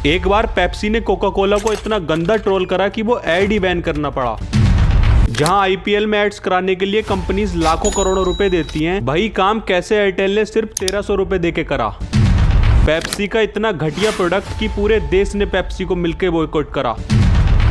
एक बार पेप्सी ने Coca Cola को इतना गंदा ट्रोल करा कि वो ऐड ही बैन करना पड़ा। जहां आईपीएल में एड्स कराने के लिए कंपनीज लाखों करोड़ों रुपए देती हैं, वही काम कैसे एयरटेल ने सिर्फ 1300 रुपए देके करा। पेप्सी का इतना घटिया प्रोडक्ट कि पूरे देश ने पेप्सी को मिलकर बॉयकॉट करा।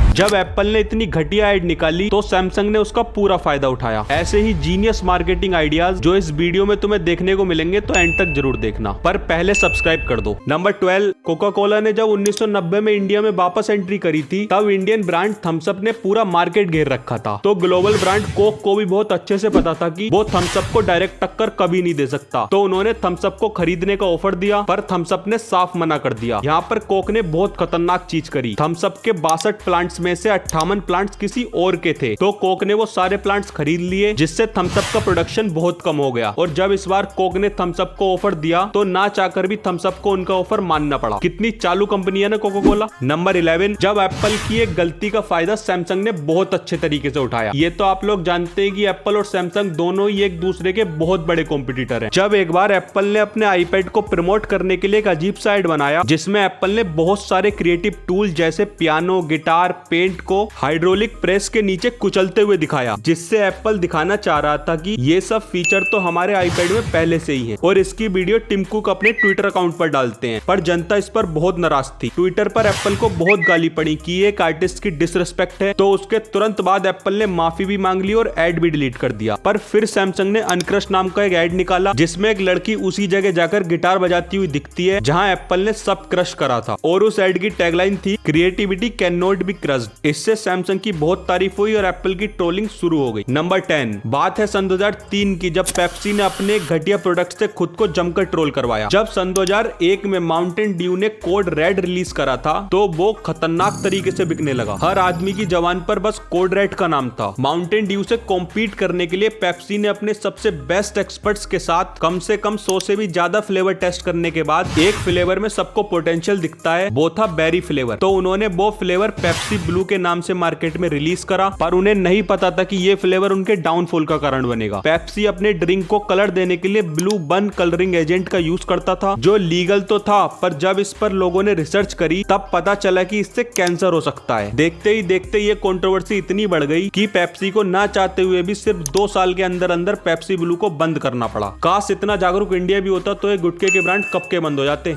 जब एप्पल ने इतनी घटिया एड निकाली तो सैमसंग ने उसका पूरा फायदा उठाया। ऐसे ही जीनियस मार्केटिंग आइडियाज जो इस वीडियो में तुम्हें देखने को मिलेंगे, तो एंड तक जरूर देखना, पर पहले सब्सक्राइब कर दो। नंबर 12, कोका कोला ने जब 1990 में इंडिया में वापस एंट्री करी थी, तब इंडियन ब्रांड थम्स अप ने पूरा मार्केट घेर रखा था। तो ग्लोबल ब्रांड कोक को भी बहुत अच्छे से पता था कि वो थम्स अप को डायरेक्ट टक्कर कभी नहीं दे सकता। तो उन्होंने थम्स अप को खरीदने का ऑफर दिया, पर थम्स अप ने साफ मना कर दिया। यहाँ पर कोक ने बहुत खतरनाक चीज करी। थम्स अप के 62 प्लांट्स में से 58 प्लांट्स किसी और के थे, तो कोक ने वो सारे प्लांट्स खरीद लिए, जिससे थम्स अप का प्रोडक्शन बहुत कम हो गया। और जब इस बार कोक ने थम्स अप को ऑफर दिया, तो ना चाहकर भी थम्स अप को उनका ऑफर मानना पड़ा। कितनी चालू कंपनी है ना कोका कोला। नंबर 11, जब एप्पल की एक गलती का फायदा सैमसंग ने बहुत अच्छे तरीके से उठाया। ये तो आप लोग जानते हैं कि एप्पल और सैमसंग दोनों ही एक दूसरे के बहुत बड़े कॉम्पिटिटर हैं। जब एक बार एप्पल ने अपने आईपैड को प्रमोट करने के लिए एक अजीब सा एड बनाया, जिसमें एप्पल ने बहुत सारे क्रिएटिव टूल जैसे पियानो, गिटार, पेंट को हाइड्रोलिक प्रेस के नीचे कुचलते हुए दिखाया, जिससे एप्पल दिखाना चाह रहा था कि ये सब फीचर तो हमारे आईपैड में पहले से ही है। और इसकी वीडियो टिम कुक अपने ट्विटर अकाउंट पर डालते हैं, पर जनता इस पर बहुत नाराज थी। ट्विटर पर एप्पल को बहुत गाली पड़ी कि ये एक आर्टिस्ट की डिसरिस्पेक्ट है। तो उसके तुरंत बाद एप्पल ने माफी भी मांग ली और एड भी डिलीट कर दिया। पर फिर सैमसंग ने अनक्रश नाम का एक एड निकाला, जिसमें एक लड़की उसी जगह जाकर गिटार बजाती हुई दिखती है जहां एप्पल ने सब क्रश करा था। और उस एड की टैगलाइन थी, creativity can not be crushed. इससे सैमसंग की बहुत तारीफ हुई और एप्पल की ट्रोलिंग शुरू हो गई। नंबर 10, बात है सन 2003 की, जब पेप्सी ने अपने घटिया प्रोडक्ट से खुद को जमकर ट्रोल करवाया। जब सन 2001 में माउंटेन ड्यू ने कोड रेड रिलीज करा था, तो वो खतरनाक तरीके से बिकने लगा। हर आदमी की जबान पर बस कोड रेड का नाम था। माउंटेन ड्यू से कॉम्पीट करने के लिए पेप्सी ने अपने सबसे बेस्ट एक्सपर्ट्स के साथ कम से कम 100 से भी ज्यादा फ्लेवर टेस्ट करने के बाद एक फ्लेवर में सबको पोटेंशियल दिखता है, वो था बेरी फ्लेवर। तो उन्होंने वो फ्लेवर पेप्सी ब्लू के नाम से मार्केट में रिलीज करा, पर उन्हें नहीं पता था कि ये फ्लेवर उनके डाउनफॉल का कारण बनेगा। पेप्सी अपने ड्रिंक को कलर देने के लिए ब्लू बन कलरिंग एजेंट का यूज करता था, जो लीगल तो था, पर जब इस पर लोगों ने रिसर्च करी तब पता चला कि इससे कैंसर हो सकता है। देखते ही देखते ये कंट्रोवर्सी इतनी बढ़ गई कि पेप्सी को ना चाहते हुए भी सिर्फ 2 साल के अंदर अंदर पेप्सी ब्लू को बंद करना पड़ा। काश इतना जागरूक इंडिया भी होता तो ये गुटखे के ब्रांड कब के बंद हो जाते।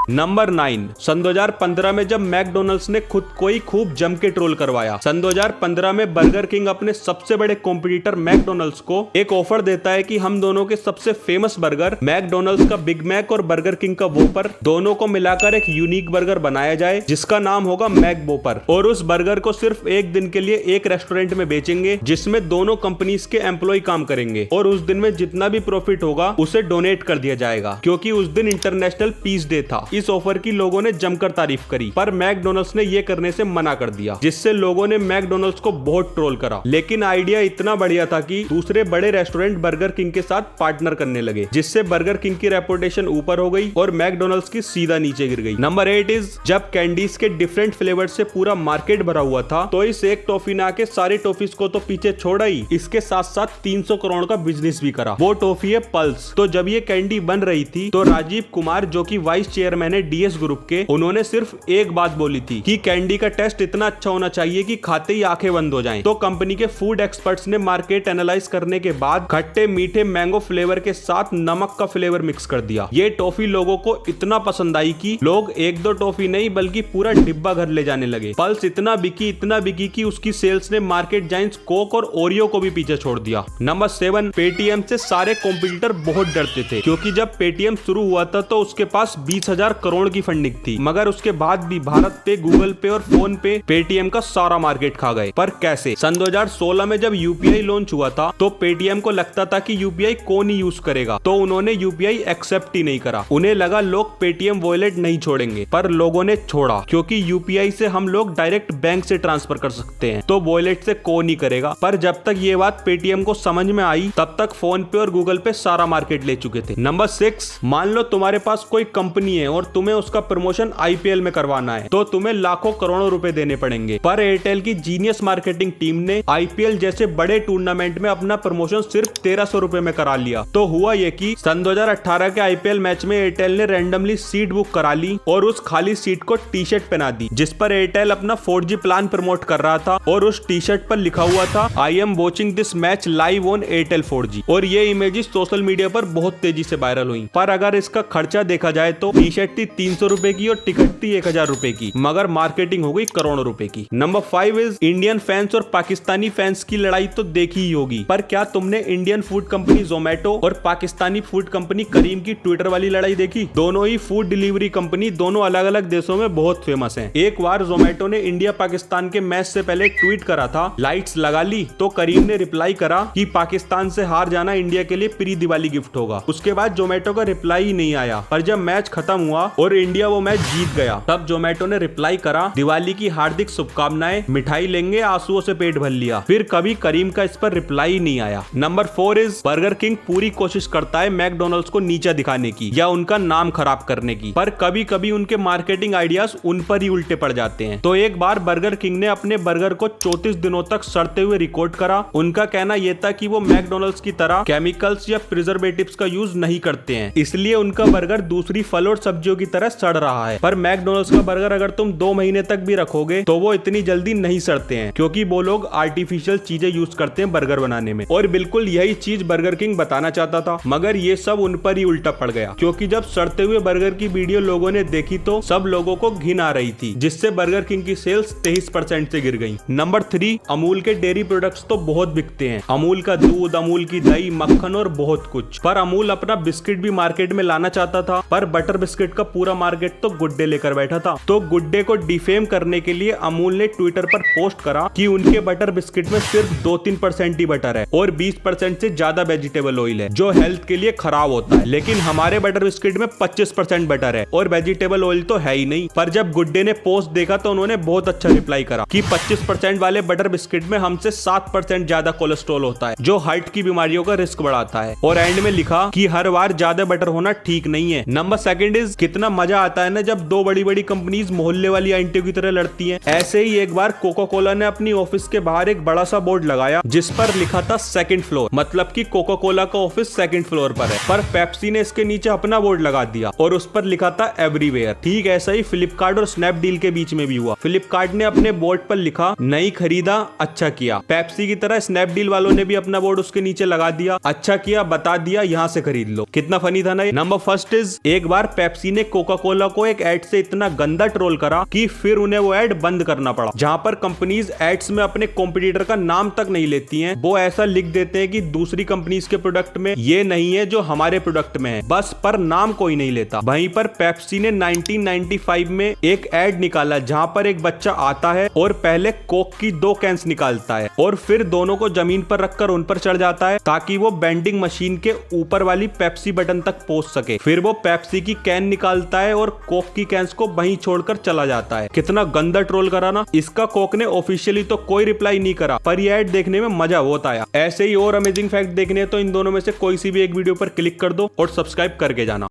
नंबर 9, सन 2015 में जब मैकडोनल्ड्स ने खुद को ही खूब जम के ट्रोल करवाया। सन 2015 में बर्गर किंग अपने सबसे बड़े कॉम्पिटिटर मैकडोनल्ड्स को एक ऑफर देता है कि हम दोनों के सबसे फेमस बर्गर मैकडोनल्ड्स का बिग मैक और बर्गर किंग का वोपर, दोनों को मिलाकर एक यूनिक बर्गर बनाया जाए, जिसका नाम होगा मैक वोपर। और उस बर्गर को सिर्फ एक दिन के लिए एक रेस्टोरेंट में बेचेंगे, जिसमें दोनों कंपनीज के एम्प्लॉय काम करेंगे। और उस दिन में जितना भी प्रॉफिट होगा उसे डोनेट कर दिया जाएगा, क्योंकि उस दिन इंटरनेशनल पीस डे था। इस ऑफर की लोगों ने जमकर तारीफ करी, पर मैकडोनल्ड्स ने ये करने से मना कर दिया, जिससे लोगों ने मैकडोनल्ड्स को बहुत ट्रोल करा। लेकिन आइडिया इतना बढ़िया था कि दूसरे बड़े रेस्टोरेंट बर्गर किंग के साथ पार्टनर करने लगे, जिससे बर्गर किंग की रेपुटेशन ऊपर हो गई और मैकडोनल्ड्स की सीधा नीचे गिर गई। नंबर 8 इज, जब कैंडीज के डिफरेंट फ्लेवर से पूरा मार्केट भरा हुआ था, तो इस एक टॉफी ने आके सारी टॉफीज को तो पीछे छोड़ा ही, इसके साथ साथ 300 करोड़ का बिजनेस भी करा। वो टॉफी है पल्स। तो जब ये कैंडी बन रही थी, तो राजीव कुमार, जो कि वाइस चेयरमैन है डीएस ग्रुप के, उन्होंने सिर्फ एक बात बोली थी कि कैंडी का टेस्ट इतना अच्छा होना चाहिए कि खाते ही आंखें बंद हो जाएं। तो कंपनी के फूड एक्सपर्ट्स ने मार्केट एनालाइज करने के बाद खट्टे मीठे मैंगो फ्लेवर के साथ नमक का फ्लेवर मिक्स कर दिया। ये टॉफी लोगों को इतना पसंद आई कि लोग 1-2 टॉफी नहीं बल्कि पूरा डिब्बा घर ले जाने लगे। पल्स इतना बिकी कि उसकी सेल्स ने मार्केट जायंट्स कोक और ओरियो को भी पीछे छोड़ दिया। नंबर 7, पेटीएम से सारे कॉम्पिटिटर बहुत डरते थे, क्योंकि जब पेटीएम शुरू हुआ था तो उसके पास 20,000 करोड़ की फंडिंग थी, मगर उसके बाद भी भारत पे, गूगल पे और फोन पे पेटीएम का सारा मार्केट खा गए। पर कैसे? सन 2016 में जब यूपीआई लॉन्च हुआ था, तो पेटीएम को लगता था कि यूपीआई कौन ही यूज करेगा, तो उन्होंने यूपीआई एक्सेप्ट ही नहीं करा। उन्हें लगा लोग पेटीएम वॉलेट नहीं छोड़ेंगे, पर लोगों ने छोड़ा, क्योंकि यूपीआई से हम लोग डायरेक्ट बैंक से ट्रांसफर कर सकते हैं, तो वॉलेट से कौन ही करेगा। पर जब तक ये बात पेटीएम को समझ में आई, तब तक फोन पे और गूगल पे सारा मार्केट ले चुके थे। नंबर 6, मान लो तुम्हारे पास कोई कंपनी है और तुम्हें उसका प्रमोशन आईपीएल में करवाना है तो तुम्हें लाखों करोड़ों रुपए देने पड़ेंगे। पर एयरटेल की जीनियस मार्केटिंग टीम ने आईपीएल जैसे बड़े टूर्नामेंट में अपना प्रमोशन सिर्फ 1300 रुपए में करा लिया। तो हुआ ये कि सन 2018 के आईपीएल मैच में एयरटेल ने रैंडमली सीट बुक करा ली और उस खाली सीट को टी शर्ट पहना दी जिस पर एयरटेल अपना 4G प्लान प्रमोट कर रहा था और उस टी शर्ट पर लिखा हुआ था I am watching this match live on Airtel 4G। और ये इमेजेस सोशल मीडिया पर बहुत तेजी से वायरल हुई। पर अगर इसका खर्चा देखा जाए तो टी शर्ट थी 300 रुपए की और टिकट थी 1000 रुपए की, मगर मार्केटिंग हो गई करोड़ों रुपए की। नंबर 5 इज इंडियन फैंस और पाकिस्तानी फैंस की लड़ाई तो देखी ही होगी, पर क्या तुमने इंडियन फूड कंपनी जोमेटो और पाकिस्तानी फूड कंपनी करीम की ट्विटर वाली लड़ाई देखी? दोनों ही फूड डिलीवरी कंपनी दोनों अलग अलग देशों में बहुत फेमस हैं। एक बार जोमेटो ने इंडिया पाकिस्तान के मैच से पहले ट्वीट करा था लाइट्स लगा ली, तो करीम ने रिप्लाई करा कि पाकिस्तान से हार जाना इंडिया के लिए प्री दिवाली गिफ्ट होगा। उसके बाद जोमेटो का रिप्लाई ही नहीं आया, पर जब मैच खत्म हुआ और इंडिया वो मैच जीत गया तब जोमेटो ने रिप्लाई करा दिवाली की हार्दिक शुभकामनाएं, मिठाई लेंगे, आंसुओं से पेट भर लिया। फिर कभी करीम का इस पर रिप्लाई ही नहीं आया। नंबर 4 इज बर्गर किंग पूरी कोशिश करता है मैकडोनल्ड्स को नीचा दिखाने की या उनका नाम खराब करने की, पर कभी कभी उनके मार्केटिंग आइडियाज उन पर ही उल्टे पड़ जाते हैं। तो एक बार बर्गर किंग ने अपने बर्गर को 34 दिनों तक सड़ते हुए रिकॉर्ड करा। उनका कहना यह था कि वो मैकडोनल्ड्स की तरह केमिकल्स या प्रिजर्वेटिव्स का यूज नहीं करते हैं, इसलिए उनका बर्गर दूसरी फल और सब्जियों की तरह सड़ रहा है। पर मैकडोनल्ड्स का बर्गर अगर तुम 2 महीने तक भी रखोगे तो वो इतनी जल्दी नहीं सड़ते हैं, क्योंकि वो लोग आर्टिफिशियल चीजें यूज करते हैं बर्गर बनाने में। और बिल्कुल यही चीज बर्गर किंग बताना चाहता था, मगर ये सब उन पर ही उल्टा पड़ गया, क्योंकि जब सड़ते हुए बर्गर की वीडियो लोगों ने देखी तो सब लोगों को घिन आ रही थी, जिससे बर्गर किंग की सेल्स 23% से गिर गई। नंबर 3, अमूल के डेयरी प्रोडक्ट्स तो बहुत बिकते हैं, अमूल का दूध, अमूल की दही, मक्खन और बहुत कुछ। पर अमूल अपना बिस्किट भी मार्केट में लाना चाहता था, पर बटर बिस्किट का पूरा मार्केट तो गुड्डे लेकर बैठा था। तो गुड्डे को डिफेम करने के लिए अमूल ने ट्विटर पर पोस्ट करा कि उनके बटर बिस्किट में सिर्फ 2-3% ही बटर है और 20% से ज्यादा वेजिटेबल ऑयल है, जो हेल्थ के लिए खराब होता है, लेकिन हमारे बटर बिस्किट में 25% बटर है और वेजिटेबल ऑयल तो है ही नहीं। पर जब गुड्डे ने पोस्ट देखा तो उन्होंने बहुत अच्छा रिप्लाई करा कि 25% वाले बटर बिस्किट में हमसे 7% ज्यादा कोलेस्ट्रॉल होता है, जो हार्ट की बीमारियों का रिस्क बढ़ाता है। और एंड में लिखा कि हर बार ज्यादा बटर होना ठीक नहीं है। नंबर 2 इज कितना मजा आता है ना जब 2 बड़ी बड़ी कंपनीज मोहल्ले वाली आंटियों की तरह लड़ती हैं। ऐसे ही एक बार कोका कोला ने अपनी ऑफिस के बाहर एक बड़ा सा बोर्ड लगाया जिस पर लिखा था 2nd फ्लोर, मतलब कि कोका कोला का ऑफिस 2nd फ्लोर पर है। पर पेप्सी ने इसके नीचे अपना बोर्ड लगा दिया और उस पर लिखा था एवरीवेयर। ठीक ऐसा ही फ्लिपकार्ट और स्नैपडील के बीच में भी हुआ। फ्लिपकार्ट ने अपने बोर्ड पर लिखा नहीं खरीदा, अच्छा किया। पेप्सी की तरह स्नैपडील वालों ने भी अपना बोर्ड उसके नीचे लगा दिया, अच्छा किया, बता दिया, यहाँ से खरीद लो। कितना फनी था ना ये। नंबर 1 इज एक बार पेप्सी ने कोका कोला को एक एड से इतना गंदा ट्रोल करा कि फिर उन्हें वो एड बंद करना पड़ा, जहां पर कंपनीज एड्स में अपने कॉम्पिटिटर का नाम तक नहीं लेती हैं। वो ऐसा लिख देते हैं कि दूसरी कंपनीज के प्रोडक्ट में ये नहीं है जो हमारे प्रोडक्ट में है, बस, पर नाम कोई नहीं लेता। वहीं पर पेप्सी ने 1995 में एक एड निकाला जहां पर एक बच्चा आता है और पहले कोक की 2 कैंस निकालता है और फिर दोनों को जमीन पर रखकर उन पर चढ़ जाता है ताकि वो बेंडिंग मशीन के ऊपर वाली पेप्सी बटन तक पहुंच सके। फिर वो पेप्सी की कैन निकालता है और कोक की कैंस को वहीं छोड़कर चला जाता है। कितना गंदा ट्रोल करा ना। इसका कोक ने ऑफिशियली तो कोई रिप्लाई नहीं करा, पर ये एड देखने में मजा बहुत आया। ऐसे ही और अमेजिंग फैक्ट देखने तो इन दोनों में से कोई सी भी एक वीडियो पर क्लिक कर दो और सब्सक्राइब करके जाना।